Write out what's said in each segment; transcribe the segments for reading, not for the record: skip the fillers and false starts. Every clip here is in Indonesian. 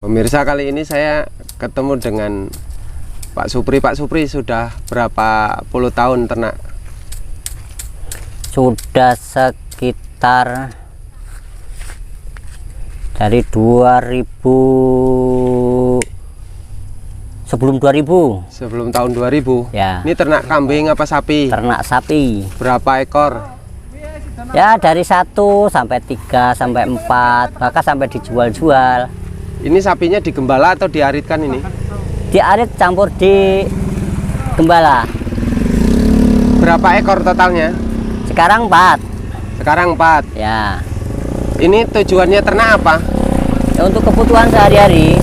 Pemirsa, kali ini saya ketemu dengan Pak Supri. Pak Supri sudah berapa puluh tahun ternak? Sudah sekitar dari 2000, sebelum 2000. Sebelum tahun 2000? Ya. Ini ternak kambing apa sapi? Ternak sapi. Berapa ekor? Ya dari 1 sampai 3 sampai 4, bahkan sampai dijual-jual. Ini sapinya digembala atau diaritkan ini? Diarit campur di gembala. Berapa ekor totalnya? Sekarang 4. Sekarang 4. Ya. Ini tujuannya ternak apa? Ya, untuk kebutuhan sehari-hari.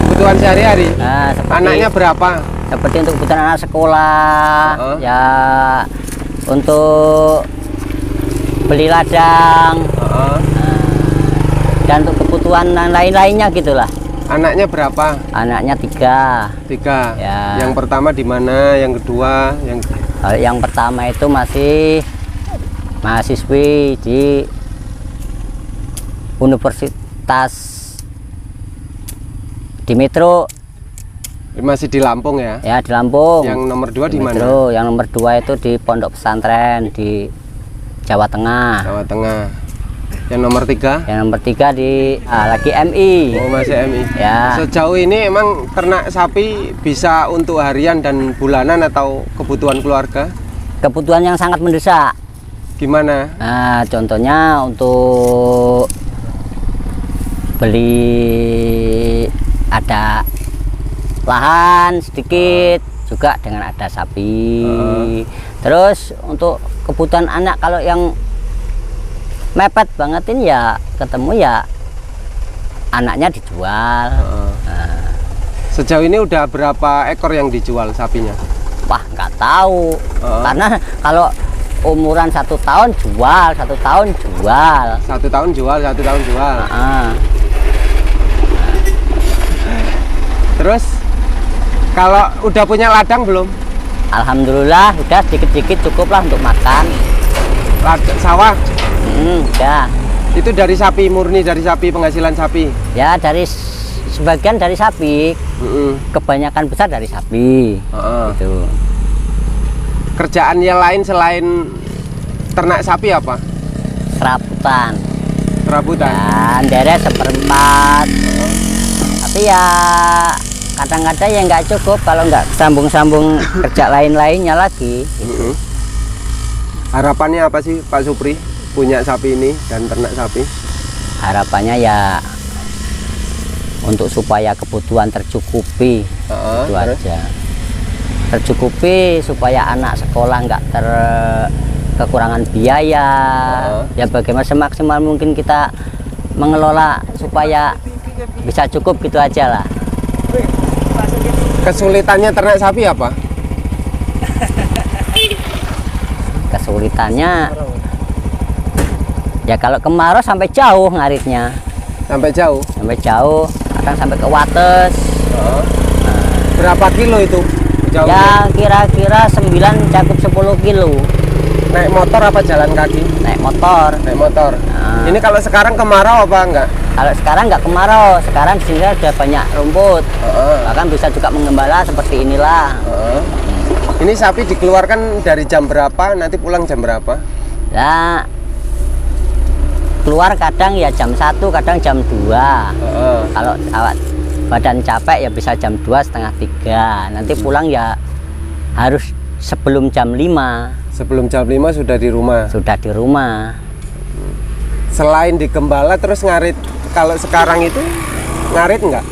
Kebutuhan sehari-hari? Nah, Anaknya berapa? Seperti untuk kebutuhan anak sekolah, ya untuk beli ladang, dan untuk kebutuhan lain-lainnya gitulah. Anaknya berapa? Anaknya 3. 3. Ya. Yang pertama di mana? Yang kedua? Yang pertama itu masih mahasiswi di Universitas di Metro. Masih di Lampung ya? Ya, di Lampung. Yang nomor 2 di mana? Yang nomor 2 itu di Pondok Pesantren di Jawa Tengah. Jawa Tengah. Yang nomor 3? Yang nomor 3 di lagi MI. Oh, masih MI. Ya. Sejauh ini emang ternak sapi bisa untuk harian dan bulanan atau kebutuhan keluarga? Kebutuhan yang sangat mendesak. Gimana? Nah, contohnya untuk beli ada lahan sedikit juga dengan ada sapi. Terus untuk kebutuhan anak kalau yang mepet banget ini ya ketemu ya anaknya dijual. Nah. Sejauh ini udah berapa ekor yang dijual sapinya? Wah, nggak tahu. Karena kalau umuran 1 tahun jual, 1 tahun jual. 1 tahun jual, 1 tahun jual. Terus kalau udah punya ladang belum? Alhamdulillah udah sedikit-sedikit cukup lah untuk makan. Sawah? Udah. Itu dari sapi, murni dari sapi, penghasilan sapi? Ya dari sebagian dari sapi, kebanyakan besar dari sapi. Gitu. Kerjaan yang lain selain ternak sapi apa? Serabutan. Serabutan? Dan derek 1/4. Tapi ya kadang-kadang ya nggak cukup kalau nggak sambung-sambung kerja lain-lainnya lagi. Gitu. Harapannya apa sih Pak Supri punya sapi ini dan ternak sapi? Harapannya ya untuk supaya kebutuhan tercukupi, itu aja. Tercukupi supaya anak sekolah nggak kekurangan biaya. Ya bagaimana semaksimal mungkin kita mengelola supaya bisa cukup, gitu aja lah. Kesulitannya ternak sapi apa? Kesulitannya ya kalau kemarau sampai jauh ngaritnya. Sampai jauh? Sampai jauh, kadang sampai ke Wates. Berapa kilo itu jauh? Ya kira-kira 9 cakup 10 kilo. Naik motor apa jalan kaki? Naik motor. Naik motor. Ini kalau sekarang kemarau apa enggak? Kalau sekarang nggak kemarau, sekarang di sini ada banyak rumput. Bahkan bisa juga mengembala seperti inilah. Ini sapi dikeluarkan dari jam berapa? Nanti pulang jam berapa? Nah, keluar kadang ya jam 1, kadang jam 2. Kalau awak badan capek ya bisa jam 2, setengah 3. Nanti pulang ya harus sebelum jam 5. Sebelum jam 5 sudah di rumah? Sudah di rumah. Selain digembala terus ngarit, kalau sekarang itu ngarit enggak?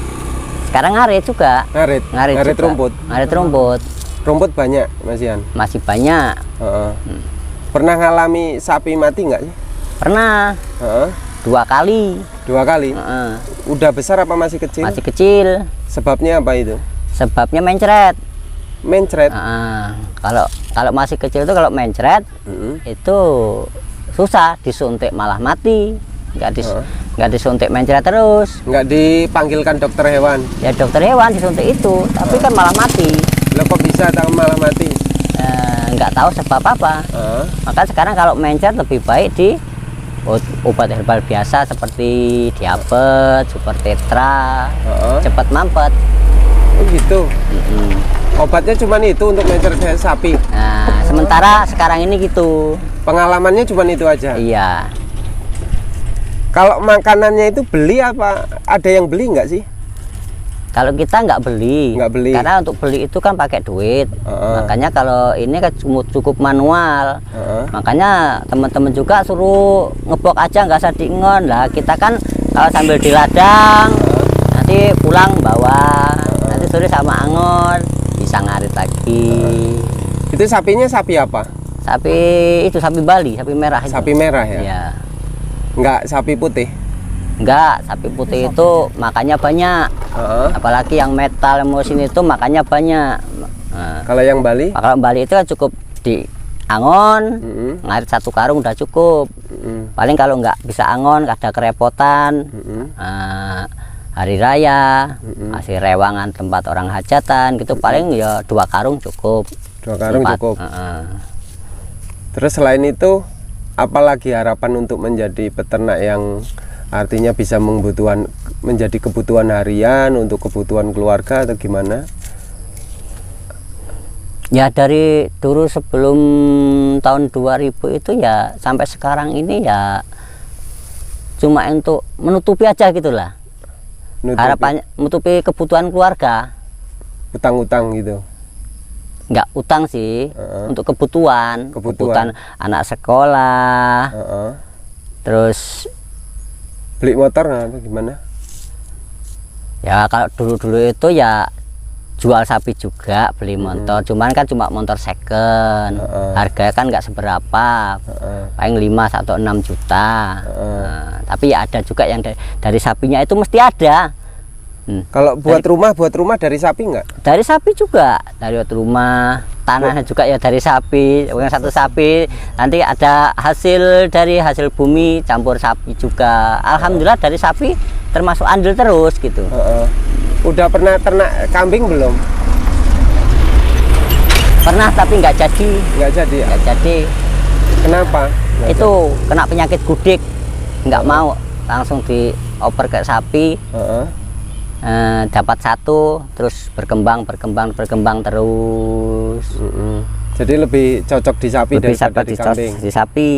Sekarang ngarit juga. Ngarit juga. Rumput? Ngarit rumput. Rumput banyak Mas Ian? Masih banyak. Pernah ngalami sapi mati enggak sih? Pernah. 2 kali. 2 kali? Udah besar apa masih kecil? Masih kecil. Sebabnya apa itu? Sebabnya mencret. Mencret? Kalau masih kecil itu kalau mencret itu susah, disuntik malah mati. Nggak disuntik mencret terus. Nggak dipanggilkan dokter hewan? Ya dokter hewan disuntik itu, tapi kan malah mati. Loh, kok bisa tahu malah mati? Nggak tahu sebab apa. Maka sekarang kalau mencret lebih baik obat herbal biasa seperti diabet, super tetra, cepat mampet. Oh gitu. Obatnya cuma itu untuk mencerdas sapi. Nah, sementara sekarang ini gitu. Pengalamannya cuma itu aja. Iya. Kalau makanannya itu beli apa? Ada yang beli nggak sih? Kalau kita nggak beli, karena untuk beli itu kan pakai duit. Makanya kalau ini kan cukup manual. Makanya teman-teman juga suruh ngebok aja, nggak usah diingon lah. Kita kan kalau sambil di ladang, nanti pulang bawa, nanti sore sama angon bisa ngarit lagi. Itu sapinya sapi apa? Sapi itu sapi Bali, sapi merah. Sapi merah ya? Iya. Nggak sapi putih? Enggak, sapi putih itu makannya banyak. Apalagi yang metal mesin itu makannya banyak. Kalau yang Bali? Kalau Bali itu kan cukup di angon, ngarit 1 karung udah cukup. Paling kalau nggak bisa angon, ada kerepotan, hari raya, masih rewangan tempat orang hajatan gitu, paling ya 2 karung cukup. 2 karung cukup. Terus selain itu, apalagi harapan untuk menjadi peternak yang artinya bisa menjadi kebutuhan harian untuk kebutuhan keluarga atau gimana? Ya dari dulu sebelum tahun 2000 itu ya sampai sekarang ini ya cuma untuk menutupi aja gitulah. Harapannya menutupi kebutuhan keluarga. Utang-utang gitu? Enggak utang sih, untuk kebutuhan anak sekolah. Terus beli motor atau gimana? Ya kalau dulu itu ya jual sapi juga, beli motor. Cuman kan cuma motor second. Harganya kan nggak seberapa, paling 5 atau 6 juta. Tapi ya ada juga yang dari sapinya itu mesti ada. Kalau buat rumah dari sapi nggak? Dari sapi juga, dari rumah, tanahnya juga ya dari sapi. Yang satu sapi, nanti ada hasil dari hasil bumi campur sapi juga. Alhamdulillah dari sapi termasuk andil terus gitu. Udah pernah ternak kambing belum? Pernah tapi nggak jadi. Nggak jadi. Nggak jadi. Kenapa? Itu kena penyakit gudik, nggak mau, langsung dioper ke sapi. Dapat 1 terus berkembang terus. Jadi lebih cocok di sapi daripada di kambing. Di sapi.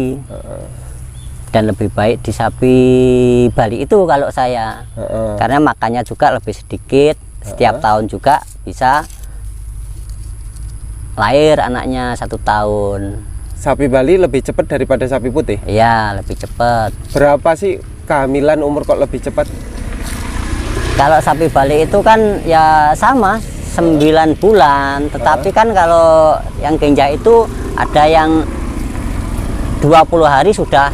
Dan lebih baik di sapi Bali itu kalau saya. Karena makannya juga lebih sedikit, setiap tahun juga bisa lahir anaknya 1 tahun. Sapi Bali lebih cepat daripada sapi putih? Iya, lebih cepat. Berapa sih kehamilan umur kok lebih cepat? Kalau sapi Bali itu kan ya sama 9 bulan, tetapi kan kalau yang genja itu ada yang 20 hari sudah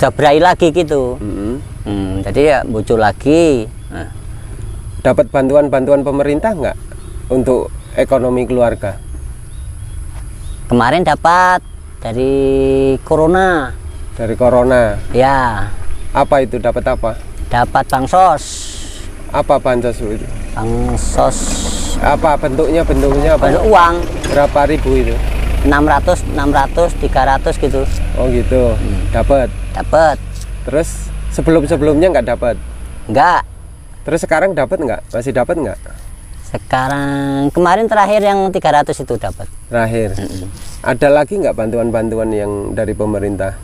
jabrai lagi gitu. Jadi ya muncul lagi. Dapat bantuan pemerintah nggak untuk ekonomi keluarga? Kemarin dapat dari corona. Dari corona? Ya. Apa itu, dapat apa? Dapat bansos. Apa bansos itu? Bansos. Apa bentuknya apa? Bentuk uang. Berapa ribu itu? 600, 300 gitu. Oh gitu. Dapat. Terus sebelumnya nggak dapat? Nggak. Terus sekarang dapat nggak? Masih dapat nggak? Sekarang kemarin terakhir yang 300 itu dapat. Terakhir. Ada lagi nggak bantuan-bantuan yang dari pemerintah?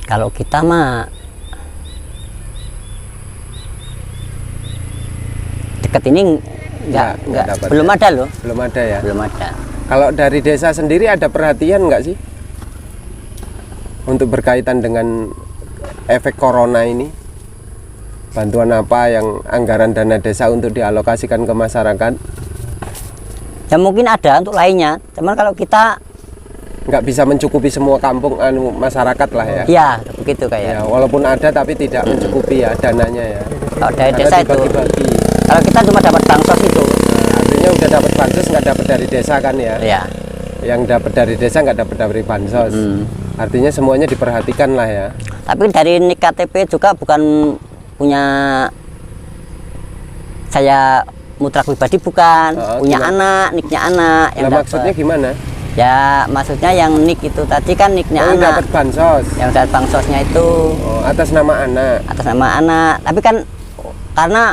Kalau kita mah deket ini nggak belum ada loh. Belum ada ya? Belum ada. Kalau dari desa sendiri ada perhatian nggak sih untuk berkaitan dengan efek corona ini? Bantuan apa yang anggaran dana desa untuk dialokasikan ke masyarakat? Ya mungkin ada untuk lainnya, cuman kalau kita nggak bisa mencukupi semua kampung masyarakat lah ya. Iya, begitu kayak. Ya, walaupun ada tapi tidak mencukupi ya dananya ya. Kalau dari desa itu dibagi-bagi. Kalau kita cuma dapat bansos itu. Nah, artinya udah dapat bansos nggak dapat dari desa kan ya? Iya. Yang dapat dari desa nggak dapat dari bansos. Artinya semuanya diperhatikan lah ya. Tapi dari NIK KTP juga bukan punya saya mutlak pribadi, bukan punya gimana? anak, niknya anak yang maksudnya gimana? Ya maksudnya yang nik itu tadi kan niknya Oh, anak. dapat bansos. Yang dapat bansosnya itu Oh, atas nama anak. atas nama anak. Tapi kan karena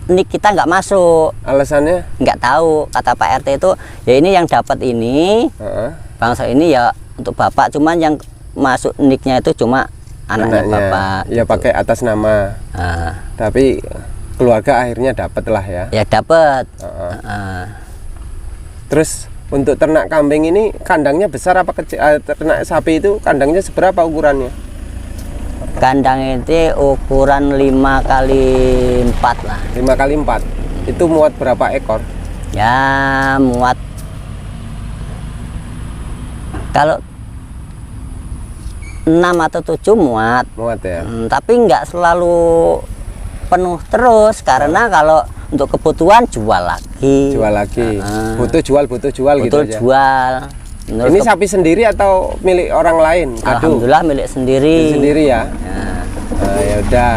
nik kita nggak masuk, Alasannya? nggak tahu, kata Pak RT itu ya ini yang dapat ini bansos ini ya untuk bapak, cuman yang masuk niknya itu cuma anaknya bapak. Ya gitu. pakai atas nama. Nah, Tapi keluarga akhirnya dapat lah ya. ya dapat. Terus untuk ternak kambing ini kandangnya besar apa kecil? Ternak sapi itu kandangnya seberapa ukurannya? Kandang itu ukuran 5x4 lah. 5x4. Itu muat berapa ekor? Ya muat, kalau 6 atau 7 muat. Muat ya. Tapi nggak selalu penuh terus, karena kalau untuk kebutuhan jual lagi. Jual lagi. Butuh jual gitu aja. Jual. Menurut Ini sapi sendiri atau milik orang lain? Kado? Alhamdulillah milik sendiri. Milik sendiri ya. Nah, ya udah.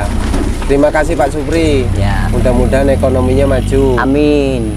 Terima kasih Pak Supri. Ya. Mudah-mudahan ekonominya maju. Amin.